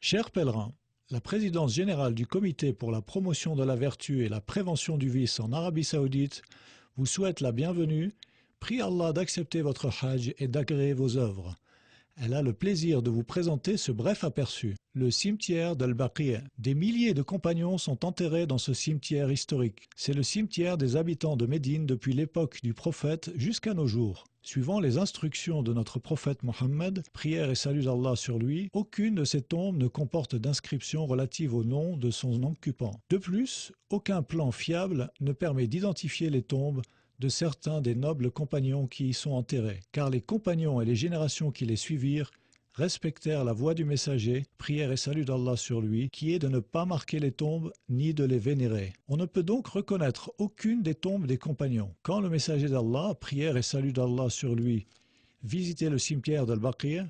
Chers pèlerins, la présidence générale du Comité pour la promotion de la vertu et la prévention du vice en Arabie Saoudite vous souhaite la bienvenue, prie Allah d'accepter votre hajj et d'agréer vos œuvres. Elle a le plaisir de vous présenter ce bref aperçu. Le cimetière d'Al-Baqi'. Des milliers de compagnons sont enterrés dans ce cimetière historique. C'est le cimetière des habitants de Médine depuis l'époque du prophète jusqu'à nos jours. Suivant les instructions de notre prophète Mohammed, prière et salut d'Allah sur lui, aucune de ces tombes ne comporte d'inscription relative au nom de son occupant. De plus, aucun plan fiable ne permet d'identifier les tombes de certains des nobles compagnons qui y sont enterrés, car les compagnons et les générations qui les suivirent respectèrent la voie du messager, prière et salut d'Allah sur lui, qui est de ne pas marquer les tombes ni de les vénérer. On ne peut donc reconnaître aucune des tombes des compagnons. Quand le messager d'Allah, prière et salut d'Allah sur lui, visitait le cimetière d'Al-Baqi',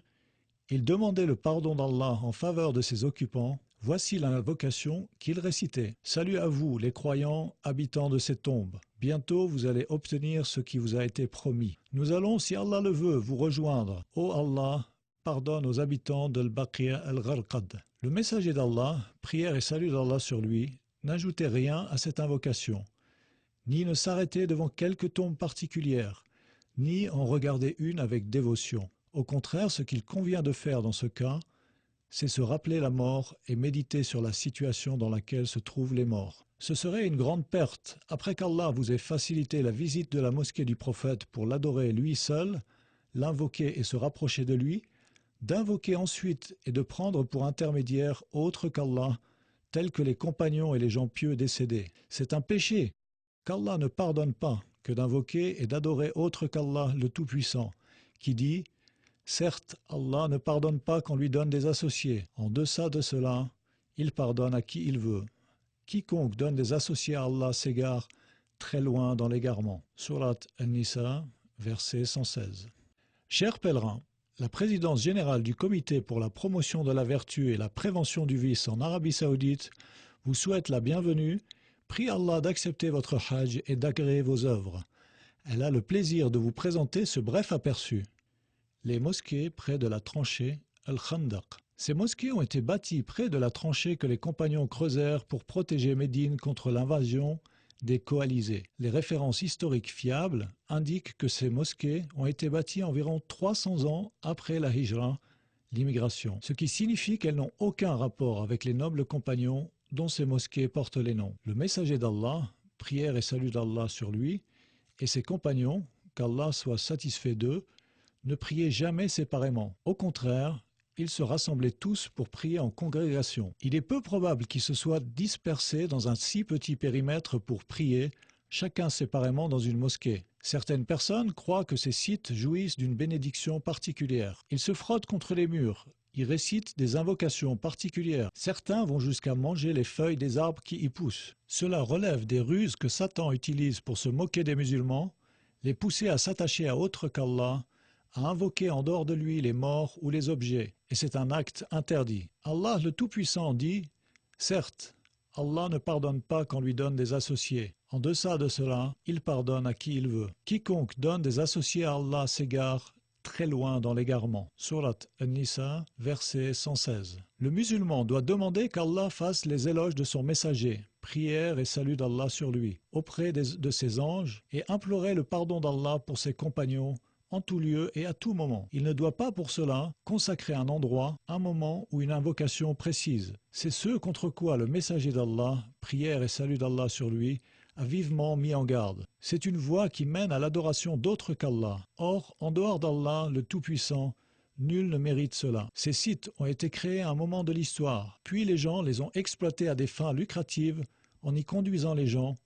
il demandait le pardon d'Allah en faveur de ses occupants. Voici l'invocation qu'il récitait. « Salut à vous, les croyants, habitants de ces tombes. Bientôt vous allez obtenir ce qui vous a été promis. Nous allons, si Allah le veut, vous rejoindre. Ô Allah, pardonne aux habitants d'Al-Baqi' al-Gharqad. » Le messager d'Allah, prière et salut d'Allah sur lui, n'ajoutait rien à cette invocation, ni ne s'arrêtait devant quelque tombe particulière, ni en regardait une avec dévotion. Au contraire, ce qu'il convient de faire dans ce cas, c'est se rappeler la mort et méditer sur la situation dans laquelle se trouvent les morts. Ce serait une grande perte, après qu'Allah vous ait facilité la visite de la mosquée du prophète pour l'adorer lui seul, l'invoquer et se rapprocher de lui, d'invoquer ensuite et de prendre pour intermédiaire autre qu'Allah, tels que les compagnons et les gens pieux décédés. C'est un péché qu'Allah ne pardonne pas que d'invoquer et d'adorer autre qu'Allah le Tout-Puissant, qui dit « Certes, Allah ne pardonne pas qu'on lui donne des associés. En deçà de cela, il pardonne à qui il veut. Quiconque donne des associés à Allah s'égare très loin dans l'égarement. » Surat An-Nisa, verset 116. Chers pèlerins, la présidence générale du Comité pour la promotion de la vertu et la prévention du vice en Arabie Saoudite vous souhaite la bienvenue, prie Allah d'accepter votre hajj et d'agréer vos œuvres. Elle a le plaisir de vous présenter ce bref aperçu. Les mosquées près de la tranchée Al-Khandaq. Ces mosquées ont été bâties près de la tranchée que les compagnons creusèrent pour protéger Médine contre l'invasion des coalisés. Les références historiques fiables indiquent que ces mosquées ont été bâties environ 300 ans après la hijra, l'immigration, ce qui signifie qu'elles n'ont aucun rapport avec les nobles compagnons dont ces mosquées portent les noms. Le messager d'Allah, prière et salut d'Allah sur lui, et ses compagnons, qu'Allah soit satisfait d'eux, ne priaient jamais séparément. Au contraire, ils se rassemblaient tous pour prier en congrégation. Il est peu probable qu'ils se soient dispersés dans un si petit périmètre pour prier, chacun séparément dans une mosquée. Certaines personnes croient que ces sites jouissent d'une bénédiction particulière. Ils se frottent contre les murs, y récitent des invocations particulières. Certains vont jusqu'à manger les feuilles des arbres qui y poussent. Cela relève des ruses que Satan utilise pour se moquer des musulmans, les pousser à s'attacher à autre qu'Allah, à invoquer en dehors de lui les morts ou les objets, et c'est un acte interdit. Allah le Tout-Puissant dit « Certes, Allah ne pardonne pas qu'on lui donne des associés. En deçà de cela, il pardonne à qui il veut. Quiconque donne des associés à Allah s'égare très loin dans l'égarement. » Surat An-Nisa, verset 116. Le musulman doit demander qu'Allah fasse les éloges de son messager, prière et salut d'Allah sur lui, auprès de ses anges, et implorer le pardon d'Allah pour ses compagnons, en tout lieu et à tout moment. Il ne doit pas pour cela consacrer un endroit, un moment ou une invocation précise. C'est ce contre quoi le messager d'Allah, prière et salut d'Allah sur lui, a vivement mis en garde. C'est une voie qui mène à l'adoration d'autres qu'Allah. Or, en dehors d'Allah, le Tout-Puissant, nul ne mérite cela. Ces sites ont été créés à un moment de l'histoire, puis les gens les ont exploités à des fins lucratives en y conduisant les gens,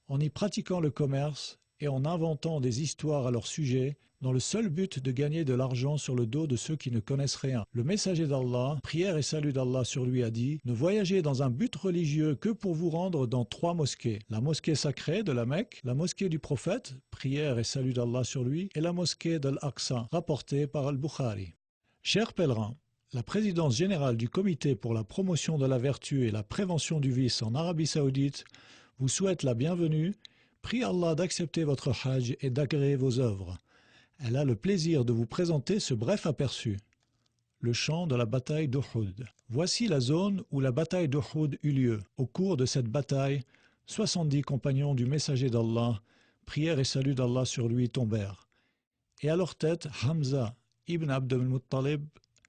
en y pratiquant le commerce et en inventant des histoires à leur sujet, dans le seul but de gagner de l'argent sur le dos de ceux qui ne connaissent rien. Le messager d'Allah, prière et salut d'Allah sur lui, a dit « Ne voyagez dans un but religieux que pour vous rendre dans 3 mosquées. La mosquée sacrée de la Mecque, la mosquée du prophète, prière et salut d'Allah sur lui, et la mosquée d'Al-Aqsa, rapportée par Al-Bukhari. » Chers pèlerins, la présidence générale du Comité pour la promotion de la vertu et la prévention du vice en Arabie Saoudite vous souhaite la bienvenue. Prie Allah d'accepter votre hajj et d'agréer vos œuvres. Elle a le plaisir de vous présenter ce bref aperçu. Le champ de la bataille d'Uhud. Voici la zone où la bataille d'Uhud eut lieu. Au cours de cette bataille, 70 compagnons du messager d'Allah, prière et salut d'Allah sur lui, tombèrent. Et à leur tête, Hamza ibn Abd al-Muttalib,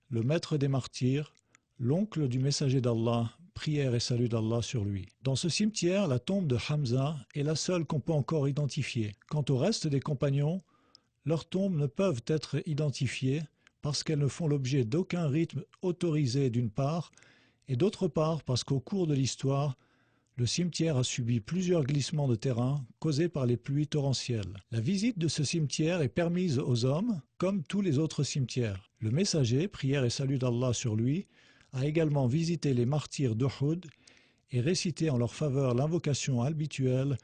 le maître des martyrs, l'oncle du messager d'Allah, prière et salut d'Allah sur lui. Dans ce cimetière, la tombe de Hamza est la seule qu'on peut encore identifier. Quant au reste des compagnons, leurs tombes ne peuvent être identifiées parce qu'elles ne font l'objet d'aucun rythme autorisé d'une part, et d'autre part parce qu'au cours de l'histoire, le cimetière a subi plusieurs glissements de terrain causés par les pluies torrentielles. La visite de ce cimetière est permise aux hommes, comme tous les autres cimetières. Le messager, prière et salut d'Allah sur lui, a également visité les martyrs d'Uhud et récité en leur faveur l'invocation habituelle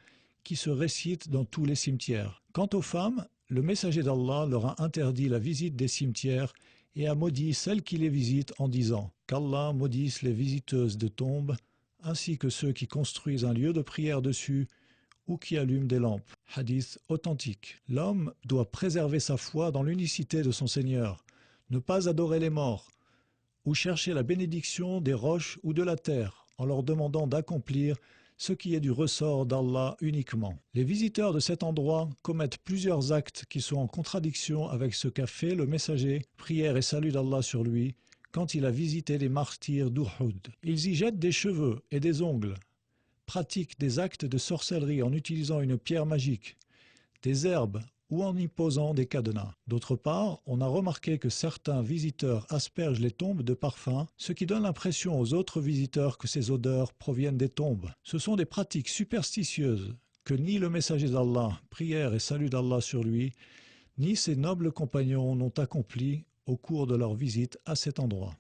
qui se récite dans tous les cimetières. Quant aux femmes, le messager d'Allah leur a interdit la visite des cimetières et a maudit celles qui les visitent en disant qu'Allah maudisse les visiteuses de tombes ainsi que ceux qui construisent un lieu de prière dessus ou qui allument des lampes. Hadith authentique. L'homme doit préserver sa foi dans l'unicité de son Seigneur, ne pas adorer les morts, ou chercher la bénédiction des roches ou de la terre, en leur demandant d'accomplir ce qui est du ressort d'Allah uniquement. Les visiteurs de cet endroit commettent plusieurs actes qui sont en contradiction avec ce qu'a fait le messager, prière et salut d'Allah sur lui, quand il a visité les martyrs d'Uhud. Ils y jettent des cheveux et des ongles, pratiquent des actes de sorcellerie en utilisant une pierre magique, des herbes ou en y posant des cadenas. D'autre part, on a remarqué que certains visiteurs aspergent les tombes de parfums, ce qui donne l'impression aux autres visiteurs que ces odeurs proviennent des tombes. Ce sont des pratiques superstitieuses que ni le messager d'Allah, prière et salut d'Allah sur lui, ni ses nobles compagnons n'ont accomplies au cours de leur visite à cet endroit.